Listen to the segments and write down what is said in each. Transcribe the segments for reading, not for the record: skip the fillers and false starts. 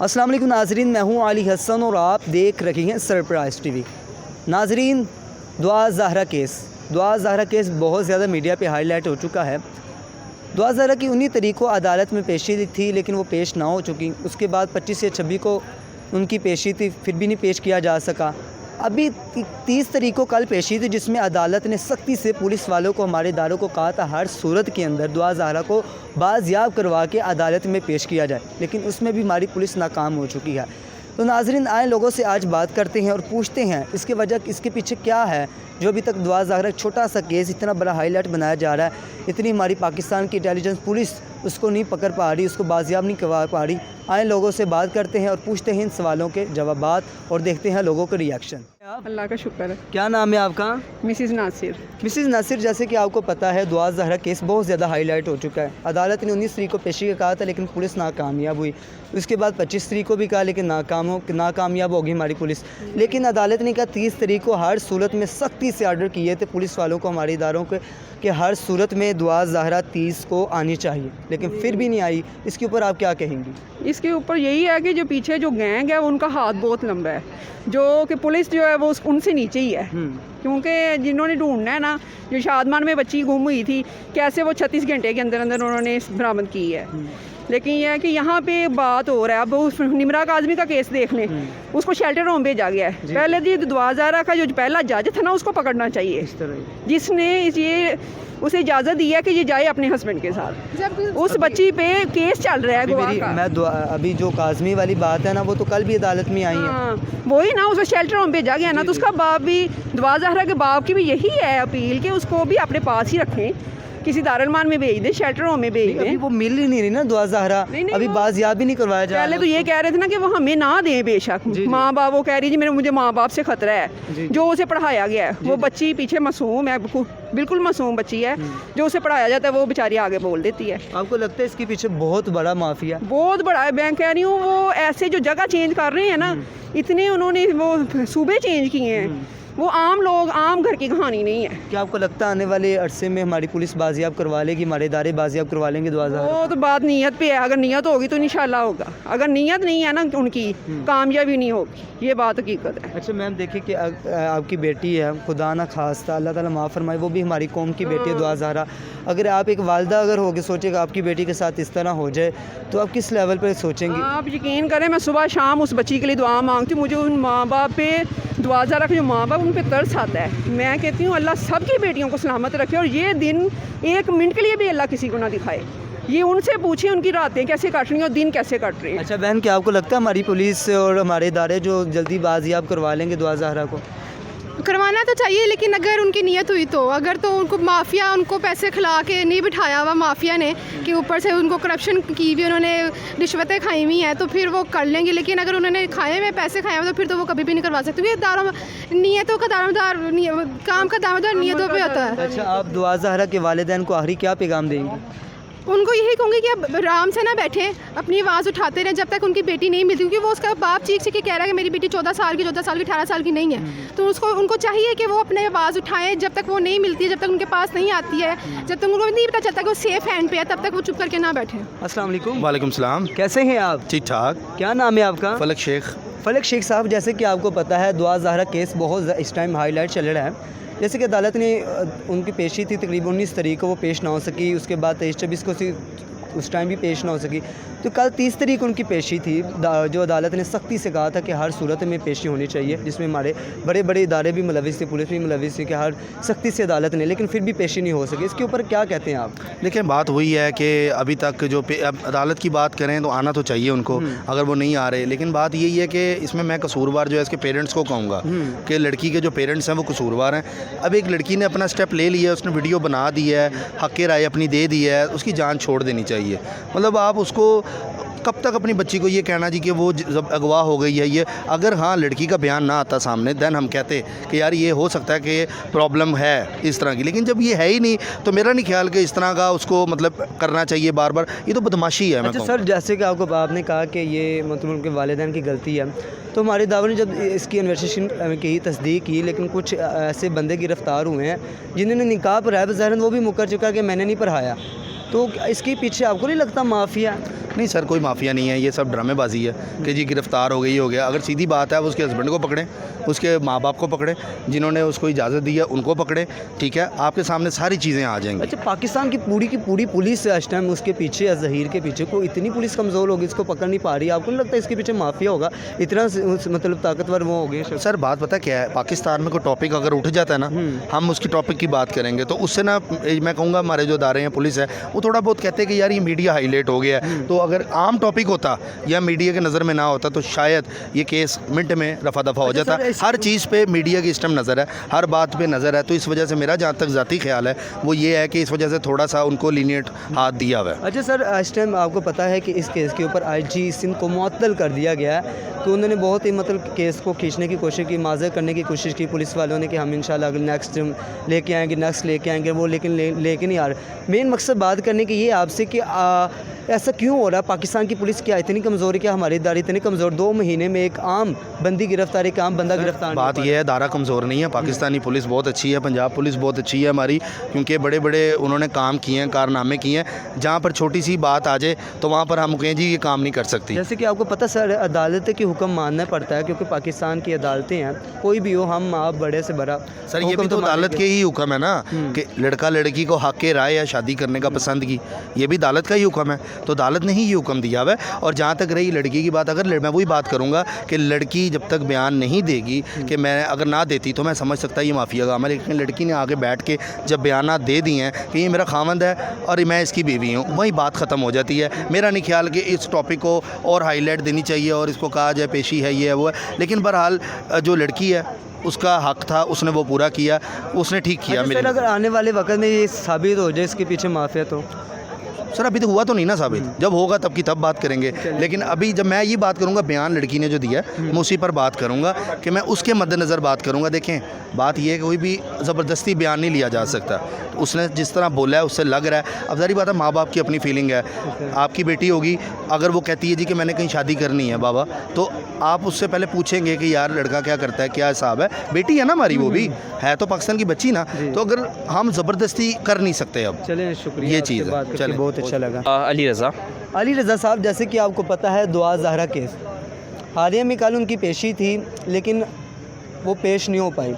अस्सलाम वालेकुम नाजरीन, मैं हूं अली हसन और आप देख रहे हैं सरप्राइज टीवी। नाजरीन, दुआ ज़हरा केस बहुत ज़्यादा मीडिया पे हाईलाइट हो चुका है। दुआ ज़हरा की 19 तारीख को अदालत में पेशी थी, लेकिन वो पेश ना हो चुकी। उसके बाद 25 या 26 को उनकी पेशी थी, फिर भी नहीं पेश किया जा सका। अभी 30 तारीख को कल पेशी थी, जिसमें अदालत ने सख्ती से पुलिस वालों को, हमारे इदारों को कहा था हर सूरत के अंदर दुआ ज़हरा को बाज़याब करवा के अदालत में पेश किया जाए, लेकिन उसमें भी हमारी पुलिस नाकाम हो चुकी है। तो नाज़रीन, आए लोगों से आज बात करते हैं और पूछते हैं इसके वजह, इसके पीछे क्या है जो अभी तक दुआ ज़हरा एक छोटा सा केस इतना बड़ा हाईलाइट बनाया जा रहा है। इतनी हमारी पाकिस्तान की इंटेलिजेंस पुलिस उसको नहीं पकड़ पा रही, उसको बाज़याब नहीं करवा पा रही। आए लोगों से बात करते हैं और पूछते हैं इन सवालों के जवाबात और देखते हैं लोगों के रिएक्शन। अल्लाह का शुक्र है। क्या नाम है आपका? मिसिज़ नासिर। मिसिज़ नासिर, जैसे कि आपको पता है दुआ ज़हरा केस बहुत ज़्यादा हाईलाइट हो चुका है। अदालत ने 19 तारीख को पेशी का कहा था, लेकिन पुलिस नाकामयाब हुई। उसके बाद 25 तारीख को भी कहा, लेकिन नाकामयाब होगी हमारी पुलिस। लेकिन अदालत ने कहा 30 तारीख को हर सूरत में सख्ती से आर्डर किए थे पुलिस वालों को, हमारे इदारों के, कि हर सूरत में दुआ ज़हरा 30 को आनी चाहिए, लेकिन फिर भी नहीं आई। इसके ऊपर आप क्या कहेंगी? इसके ऊपर यही है कि जो पीछे जो गैंग है उनका हाथ बहुत लंबा है, जो कि पुलिस जो है वो उनसे नीचे ही है। क्योंकि जिन्होंने ढूंढना है ना, जो शादमान में बच्ची गुम हुई थी, कैसे वो 36 घंटे के अंदर अंदर उन्होंने बरामद की है। लेकिन यह है कि यहाँ पे बात हो रहा है, अब उस निमरा काज़मी का केस देख लें, उसको शेल्टर होम भेजा गया है। पहले जी दुआ ज़हरा का जो पहला जज था ना, उसको पकड़ना चाहिए, जिसने ये उसे इजाज़त दी है कि ये जाए अपने हस्बैंड के साथ। उस बच्ची पे केस चल रहा है गवाह का। अभी जो काज़मी वाली बात है ना, वो तो कल भी अदालत में आई है। वही ना, उसे शेल्टर होम भेजा गया ना, तो उसका बाप भी, दुआ ज़हरा के बाप की भी यही है अपील कि उसको भी अपने पास ही रखें, किसी दारुलमान में भेज दे, शेल्टर होम में भेज दे। वो मिल ही नहीं रही ना दुआ ज़हरा, अभी बाज़याब भी नहीं करवाया जा रहा। पहले तो ये कह रहे थे ना कि वो हमें ना दें, बेशक माँ बाप, वो कह रही जी मुझे माँ बाप से खतरा है, जो उसे पढ़ाया गया है। वो बच्ची पीछे मासूम है, बिल्कुल मासूम बच्ची है, जो उसे पढ़ाया जाता है वो बेचारी आगे बोल देती है। आपको लगता है इसके पीछे बहुत बड़ा माफिया? बहुत बड़ा है। मैं कह रही हूँ वो ऐसे जो जगह चेंज कर रहे हैं ना, इतने उन्होंने वो सूबे चेंज किए हैं, वो आम लोग, आम घर की कहानी नहीं है। क्या आपको लगता है आने वाले अरसे में हमारी पुलिस बाजियाब करवा लेगी, हमारे इदारे बाजियाब करवा लेंगे दुआ ज़हरा? वो तो बात नीयत पे है, अगर नीयत होगी तो इंशाल्लाह होगा, अगर नीयत नहीं है ना उनकी, कामयाबी नहीं होगी, ये बात हकीकत है। अच्छा मैम, देखिए कि आपकी बेटी है, खुदा ना खास्ता, अल्लाह ताला माफ़ फरमाए, वो भी हमारी कौम की बेटी है दुआ ज़हरा। अगर आप एक वालदा अगर होके सोचेगा आपकी बेटी के साथ इस तरह हो जाए, तो आप किस लेवल पर सोचेंगे? आप यकीन करें, मैं सुबह शाम उस बच्ची के लिए दुआ मांगती हूँ। मुझे उन माँ बाप पे, दुआ ज़हरा के जो माँ बाप, उन पे तरस आता है। मैं कहती हूँ अल्लाह सबकी बेटियों को सलामत रखे, और ये दिन एक मिनट के लिए भी अल्लाह किसी को ना दिखाए। ये उनसे पूछे उनकी रातें कैसे कट रही हैं और दिन कैसे कट रहे हैं। अच्छा बहन, क्या आपको लगता है हमारी पुलिस और हमारे इदारे जो जल्दी बाजियाब करवा लेंगे दुआ ज़हरा को? करवाना तो चाहिए, लेकिन अगर उनकी नीयत हुई तो, अगर तो उनको माफिया, उनको पैसे खिला के नहीं बिठाया हुआ माफिया ने, कि ऊपर से उनको करप्शन की भी, उन्होंने रिश्वतें खाई हुई हैं, तो फिर वो कर लेंगे। लेकिन अगर उन्होंने खाए हुए पैसे खाए हुए, तो फिर तो वो कभी भी नहीं करवा सकते, क्योंकि नीयतों का दारोमदार, काम का दारोमदार नीयतों पे होता है। अच्छा, आप दुआ ज़हरा के वालिदैन को आखिरी क्या पैगाम देंगे? उनको यही कहूँगी कि अब आराम से ना बैठे, अपनी आवाज़ उठाते रहें जब तक उनकी बेटी नहीं मिलती, क्योंकि वो उसका बाप चीख के कह रहा है कि मेरी बेटी 14 साल की, 18 साल की नहीं है। तो उनको चाहिए कि वो अपने आवाज़ उठाएं, जब तक वो नहीं मिलती है, जब तक उनके पास नहीं आती है, जब तक उनको नहीं पता चलता कि वो सेफ हैंड पे है, तब तक वो चुप करके ना बैठे। अस्सलाम वालेकुम। वालेकुम सलाम। कैसे हैं आप? ठीक ठाक। क्या नाम है आपका? फलक शेख। फलक शेख साहब, जैसे कि आपको पता है दुआ ज़हरा केस बहुत इस टाइम हाईलाइट चल रहा है। जैसे कि अदालत ने उनकी पेशी थी तकरीबन 19 तारीख को, वो पेश ना हो सकी। उसके बाद 23-24 को उस टाइम भी पेश ना हो सकी, तो कल 30 तारीख उनकी पेशी थी, जो अदालत ने सख्ती से कहा था कि हर सूरत में पेशी होनी चाहिए, जिसमें हमारे बड़े बड़े इदारे भी मुलविस थे, पुलिस भी मुलविस थी, कि हर सख्ती से अदालत ने, लेकिन फिर भी पेशी नहीं हो सकी। इसके ऊपर क्या कहते हैं आप? देखिए, बात वही है कि अभी तक जो अब अदालत की बात करें तो आना तो चाहिए उनको, अगर वो नहीं आ रहे। लेकिन बात यही है कि इसमें मैं कसूरवार जो है इसके पेरेंट्स को कहूँगा कि लड़की के जो पेरेंट्स हैं वो कसूरवार हैं। अब एक लड़की ने अपना स्टेप ले लिया, उसने वीडियो बना दी है, हक़ राय अपनी दे दी है, उसकी जान छोड़ देनी चाहिए। मतलब आप उसको कब तक अपनी बच्ची को ये कहना जी कि वो जब अगवा हो गई है, ये अगर हाँ लड़की का बयान ना आता सामने, देन हम कहते कि यार ये हो सकता है कि प्रॉब्लम है इस तरह की। लेकिन जब ये है ही नहीं, तो मेरा नहीं ख्याल कि इस तरह का उसको मतलब करना चाहिए बार बार, ये तो बदमाशी है। अच्छा सर, जैसे कि आपने कहा कि ये मतलब उनके वालिदैन की गलती है, तो हमारे दावा ने जब इसकी इन्वेस्टिगेशन की, तस्दीक की, लेकिन कुछ ऐसे बंदे गिरफ़्तार हुए हैं जिन्होंने निकाह पढ़ाया, ज़ाहिरन वो भी मुकर चुका कि मैंने नहीं पढ़ाया। तो इसके पीछे आपको नहीं लगता माफिया? نہیں سر کوئی مافیا نہیں ہے, یہ سب ڈرامے بازی ہے کہ جی گرفتار ہو گیا. اگر سیدھی بات ہے آپ اس کے ہسبینڈ کو پکڑیں, اس کے ماں باپ کو پکڑیں, جنہوں نے اس کو اجازت دی ہے ان کو پکڑیں, ٹھیک ہے, آپ کے سامنے ساری چیزیں آ جائیں گی. اچھا, پاکستان کی پوری پولیس اس ٹائم اس کے پیچھے, ظہیر کے پیچھے, کو اتنی پولیس کمزور ہوگی, اس کو پکڑ نہیں پا رہی, آپ کو نہیں لگتا اس کے پیچھے مافیا ہوگا, اتنا مطلب طاقتور وہ ہو گئے؟ سر بات پتہ کیا ہے, پاکستان میں کوئی ٹاپک اگر اٹھ جاتا ہے نا, ہم اس کی ٹاپک کی بات کریں گے تو اس سے نا, میں کہوں گا ہمارے جو ادارے ہیں پولیس ہے وہ تھوڑا بہت کہتے ہیں کہ یار یہ میڈیا ہائی لائٹ ہو گیا ہے, تو اگر عام ٹاپک ہوتا یا میڈیا کے نظر میں نہ ہوتا تو شاید یہ کیس منٹ میں رفع دفع ہو جاتا. ہر چیز پہ میڈیا کی اس ٹائم نظر ہے, ہر بات پہ نظر ہے, تو اس وجہ سے میرا جہاں تک ذاتی خیال ہے وہ یہ ہے کہ اس وجہ سے تھوڑا سا ان کو لینیٹ ہاتھ دیا ہوا ہے. اچھا سر, اس ٹائم آپ کو پتہ ہے کہ اس کیس کے اوپر آئی جی سندھ کو معطل کر دیا گیا ہے, تو انہوں نے بہت ہی مطلب کیس کو کھینچنے کی کوشش کی, معذر کرنے کی کوشش کی پولیس والوں نے کہ ہم انشاءاللہ اگر نیکسٹ لے کے آئیں گے, وہ لیکن لے کے نہیں آ رہے. مین مقصد بات کرنے کی یہ آپ سے کہ ایسا کیوں ہو رہا ہے؟ پاکستان کی پولیس کیا اتنی کمزور ہے, کیا ہماری ادارے اتنے کمزور؟ 2 مہینے میں ایک عام بندی گرفتار, ایک عام بندہ گرفتار. بات یہ ہے ادارہ کمزور نہیں ہے, پاکستانی پولیس بہت اچھی ہے, پنجاب پولیس بہت اچھی ہے ہماری, کیونکہ بڑے بڑے انہوں نے کام کیے ہیں, کارنامے کیے ہیں. جہاں پر چھوٹی سی بات آ جائے تو وہاں پر ہم کہیں جی یہ کام نہیں کر سکتی. جیسے کہ آپ کو پتہ سر, عدالت کی حکم ماننا پڑتا ہے, کیونکہ پاکستان کی عدالتیں ہیں, کوئی بھی ہو, ہم آپ بڑے سے بڑا. سر یہ بھی تو عدالت کے ہی حکم ہے نا, کہ لڑکا لڑکی کو حق رائے یا شادی کرنے کا پسند کی, یہ بھی عدالت کا ہی حکم ہے, تو عدالت نے ہی یہ حکم دیا ہوا ہے. اور جہاں تک رہی لڑکی کی بات, اگر میں وہی بات کروں گا کہ لڑکی جب تک بیان نہیں دے گی, کہ میں اگر نہ دیتی تو میں سمجھ سکتا یہ مافیا کا عمل, لیکن لڑکی نے آگے بیٹھ کے جب بیانات دے دیے ہیں کہ یہ میرا خاوند ہے اور میں اس کی بیوی ہوں, وہی بات ختم ہو جاتی ہے. میرا نہیں خیال کہ اس ٹاپک کو اور ہائی لائٹ دینی چاہیے اور اس کو کہا جائے پیشی ہے, یہ ہے وہ ہے, لیکن بہرحال جو لڑکی ہے اس کا حق تھا, اس نے وہ پورا کیا, اس نے ٹھیک کیا. سر اگر آنے والے وقت میں یہ ثابت ہو جائے اس کے پیچھے مافیا, تو سر ابھی تو ہوا تو نہیں نا ثابت, جب ہوگا تب کی تب بات کریں گے. لیکن ابھی جب میں یہ بات کروں گا, بیان لڑکی نے جو دیا ہے میں اسی پر بات کروں گا, کہ میں اس کے مد نظر بات کروں گا. دیکھیں بات یہ ہے کہ کوئی بھی زبردستی بیان نہیں لیا جا سکتا, اس نے جس طرح بولا ہے اس سے لگ رہا ہے. اب ظاہری بات ہے ماں باپ کی اپنی فیلنگ ہے, آپ کی بیٹی ہوگی, اگر وہ کہتی ہے جی کہ میں نے کہیں شادی کرنی ہے بابا, تو آپ اس سے پہلے پوچھیں گے کہ یار لڑکا کیا کرتا ہے, کیا حساب ہے, بیٹی ہے نا ہماری, وہ بھی ہے تو پاکستان کی بچی نا, تو اگر ہم زبردستی کر نہیں سکتے. اب چلیں شکریہ, یہ چیز ہے, بہت اچھا لگا. علی رضا صاحب, جیسے کہ آپ کو پتہ ہے دعا زہرا کیس حالیہ میں کل ان کی پیشی تھی, لیکن وہ پیش نہیں ہو پائی.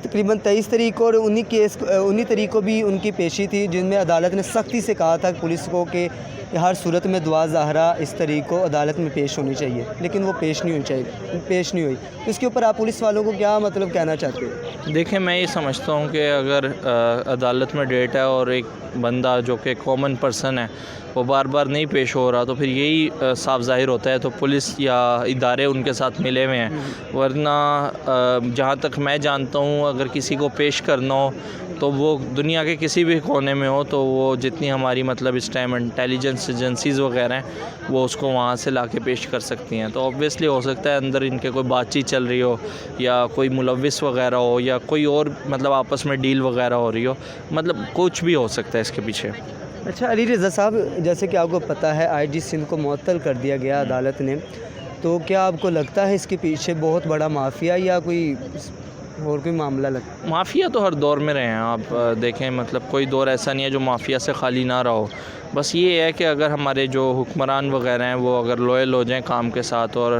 تقریباً 23 تاریخ کو اور 19 تاریخ کو بھی ان کی پیشی تھی, جن میں عدالت نے سختی سے کہا تھا پولیس کو کہ ہر صورت میں دعا زہرا اس تاریخ کو عدالت میں پیش ہونی چاہیے, لیکن وہ پیش نہیں ہوئی. اس کے اوپر آپ پولیس والوں کو کیا مطلب کہنا چاہتے ہیں؟ دیکھیں میں یہ سمجھتا ہوں کہ اگر عدالت میں ڈیٹ ہے اور ایک بندہ جو کہ کامن پرسن ہے وہ بار بار نہیں پیش ہو رہا, تو پھر یہی صاف ظاہر ہوتا ہے تو پولیس یا ادارے ان کے ساتھ ملے ہوئے ہیں. ورنہ جہاں تک میں جانتا ہوں اگر کسی کو پیش کرنا ہو تو وہ دنیا کے کسی بھی کونے میں ہو, تو وہ جتنی ہماری مطلب اس ٹائم انٹیلیجنس ایجنسیز وغیرہ ہیں وہ اس کو وہاں سے لا کے پیش کر سکتی ہیں. تو آبویسلی ہو سکتا ہے اندر ان کے کوئی بات چیت چل رہی ہو, یا کوئی ملوث وغیرہ ہو, یا کوئی اور مطلب آپس میں ڈیل وغیرہ ہو رہی ہو, مطلب کچھ بھی ہو سکتا ہے اس کے پیچھے. اچھا علی رضا صاحب, جیسے کہ آپ کو پتہ ہے آئی جی سندھ کو معطل کر دیا گیا عدالت نے, تو کیا آپ کو لگتا ہے اس کے پیچھے بہت بڑا مافیا یا کوئی اور کوئی معاملہ لگتا؟ مافیا تو ہر دور میں رہے ہیں, آپ دیکھیں مطلب کوئی دور ایسا نہیں ہے جو مافیا سے خالی نہ رہو. بس یہ ہے کہ اگر ہمارے جو حکمران وغیرہ ہیں وہ اگر لوئل ہو جائیں کام کے ساتھ, اور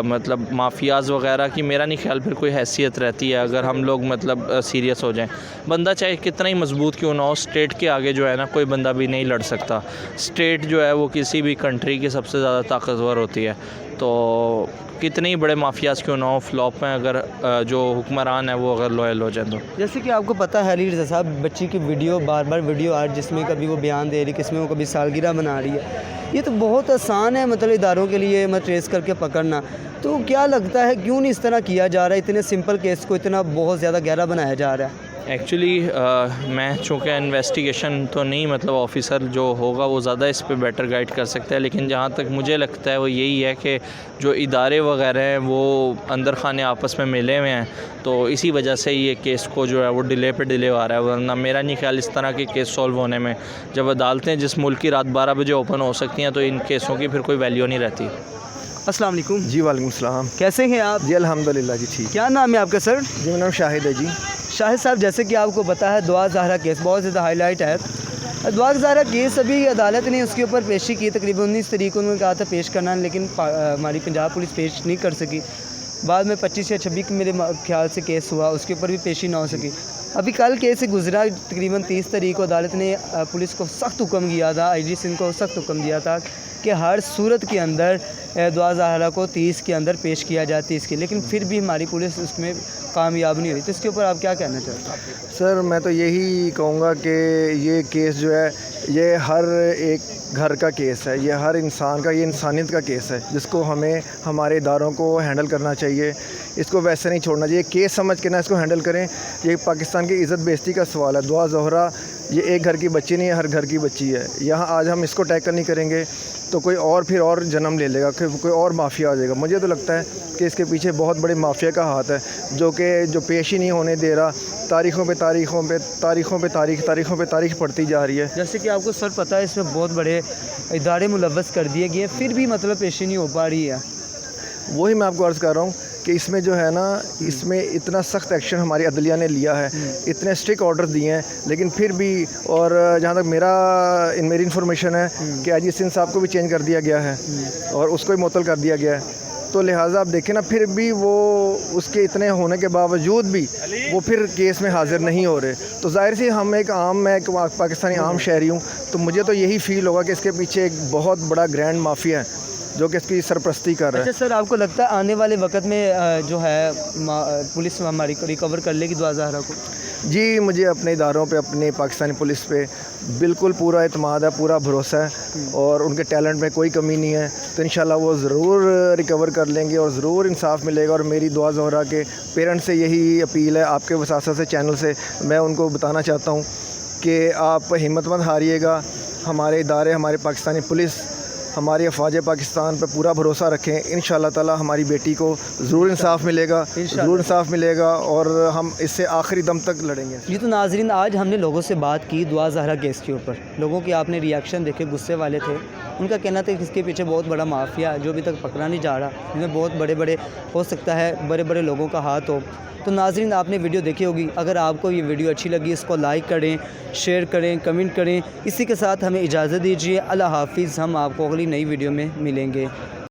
مطلب مافیاز وغیرہ کی میرا نہیں خیال پھر کوئی حیثیت رہتی ہے اگر ہم لوگ مطلب سیریس ہو جائیں. بندہ چاہے کتنا ہی مضبوط کیوں نہ ہو, اسٹیٹ کے آگے جو ہے نا کوئی بندہ بھی نہیں لڑ سکتا. اسٹیٹ جو ہے وہ کسی بھی کنٹری کی سب سے زیادہ طاقتور ہوتی ہے, تو کتنے ہی بڑے مافیاز کیوں نہ ہو, فلاپ میں اگر جو حکمران ہے وہ اگر لوئل ہو جائیں. تو جیسے کہ آپ کو پتہ ہے علی رضا صاحب, بچی کی ویڈیو بار ویڈیو آ جس میں کبھی وہ بیان دے رہی, کس میں وہ کبھی سالگرہ بنا رہی ہے, یہ تو بہت آسان ہے مطلب اداروں کے لیے ٹریس کر کے پکڑنا. تو کیا لگتا ہے کیوں نہیں اس طرح کیا جا رہا ہے, اتنے سمپل کیس کو اتنا بہت زیادہ گہرا بنایا جا رہا ہے؟ ایکچولی میں چونکہ انویسٹیگیشن تو نہیں, مطلب آفیسر جو ہوگا وہ زیادہ اس پہ بیٹر گائیڈ کر سکتا ہے, لیکن جہاں تک مجھے لگتا ہے وہ یہی ہے کہ جو ادارے وغیرہ ہیں وہ اندر خانے آپس میں ملے ہوئے ہیں, تو اسی وجہ سے یہ کیس کو جو ہے وہ ڈیلے پہ ڈیلے آ رہا ہے. ورنہ میرا نہیں خیال اس طرح کے کیس سولو ہونے میں, جب عدالتیں جس ملک کی رات 12 بجے اوپن ہو سکتی ہیں تو ان کیسوں کی پھر کوئی ویلیو نہیں رہتی. السلام علیکم. جی وعلیکم السلام. کیسے ہیں آپ؟ جی الحمدللہ جی ٹھیک. کیا نام ہے آپ کا سر؟ جی میرا نام شاہد ہے. جی شاہد صاحب, جیسے کہ آپ کو پتہ ہے دعا زہرا کیس بہت زیادہ ہائی لائٹ ہے. दुआ ज़ाहरा केस अभी अदालत ने उसके ऊपर पेशी की, तकरीबन 19 तारीख को उन्होंने कहा था पेश करना, लेकिन हमारी पंजाब पुलिस पेश नहीं कर सकी। बाद में 25 या 26 मेरे ख्याल से केस हुआ, उसके ऊपर भी पेशी ना हो सकी। अभी कल केस गुजरा, तकरीबन 30 तारीख को अदालत ने पुलिस को सख्त हुक्म किया था, IG सिंह को सख्त हुक्म दिया था कि हर सूरत के अंदर दुआ ज़ाहरा को 30 के अंदर पेश किया जाए 30 के, लेकिन फिर भी हमारी पुलिस उसमें कामयाब नहीं हुई। तो इसके ऊपर आप क्या कहना चाहते हैं? सर मैं तो यही कहूँगा कि ये केस जो है ये हर एक घर का केस है, ये हर इंसान का, ये इंसानियत का केस है जिसको हमें हमारे इदारों को हैंडल करना चाहिए। इसको वैसे नहीं छोड़ना चाहिए, केस समझ के ना इसको हैंडल करें। ये पाकिस्तान की इज़्ज़त बेइज़्ज़ती का सवाल है। दुआ ज़ोहरा ये एक घर की बच्ची नहीं है, हर घर की बच्ची है। यहाँ आज हम इसको टैकल नहीं करेंगे तो कोई और फिर और जन्म ले लेगा, फिर कोई और माफिया आ जाएगा। मुझे तो लगता है कि इसके पीछे बहुत बड़े माफिया का हाथ है जो पेश ही नहीं होने दे रहा। तारीख़ों पे तारीख़ पड़ती जा रही है। जैसे कि आपको सर पता है इसमें बहुत बड़े इदारे मुलव्वस कर दिए गए, फिर भी मतलब पेशी नहीं हो पा रही है। वही मैं आपको अर्ज़ कर रहा हूँ कि इसमें जो है ना, इसमें इतना सख्त एक्शन हमारी अदलिया ने लिया है, इतने स्ट्रिक्ट ऑर्डर दिए हैं, लेकिन फिर भी, और जहाँ तक मेरी इन्फॉर्मेशन है कि IG सिंह साहब को भी चेंज कर दिया गया है और उसको भी मुअत्तल कर दिया गया है। तो लिहाजा आप देखें ना, फिर भी वो उसके इतने होने के बावजूद भी वो फिर केस में हाज़िर नहीं हो रहे। तो ज़ाहिर सी मैं एक पाकिस्तानी आम शहरी हूँ, तो मुझे तो यही फ़ील होगा कि इसके पीछे एक बहुत बड़ा ग्रैंड माफिया है जो कि इसकी सरपरस्ती कर रहा है। अच्छा सर, आपको लगता है आने वाले वक्त में जो है पुलिस हमारी रिकवर कर लेगी दुआ ज़ाहरा को? जी, मुझे अपने इदारों पे, अपने पाकिस्तानी पुलिस पे बिल्कुल पूरा एतमाद है, पूरा भरोसा है और उनके टैलेंट में कोई कमी नहीं है। तो इंशाल्लाह वो ज़रूर रिकवर कर लेंगे और ज़रूर इंसाफ मिलेगा। और मेरी दुआ ज़ोहरा के पेरेंट्स से यही अपील है, आपके वसासा से, चैनल से मैं उनको बताना चाहता हूँ कि आप हिम्मत मत हारिएगा। हमारे इदारे, हमारे पाकिस्तानी पुलिस, हमारी अफवाज पाकिस्तान पर पूरा भरोसा रखें। इंशाअल्लाह ताला हमारी बेटी को ज़रूर इंसाफ मिलेगा और हम इससे आखिरी दम तक लड़ेंगे। जी तो नाज़रीन, आज हमने लोगों से बात की दुआ ज़ाहरा केस के ऊपर। लोगों के आपने रिएक्शन देखे, गुस्से वाले थे। उनका कहना था कि इसके पीछे बहुत बड़ा माफिया है जो अभी तक पकड़ा नहीं जा रहा, जिनमें बहुत बड़े हो सकता है बड़े लोगों का हाथ हो। तो नाज़रीन, आपने वीडियो देखी होगी। अगर आपको ये वीडियो अच्छी लगी, इसको लाइक करें, शेयर करें, कमेंट करें। इसी के साथ हमें इजाज़त दीजिए। अल्लाह हाफ़िज़। हम आपको अगली नई वीडियो में मिलेंगे।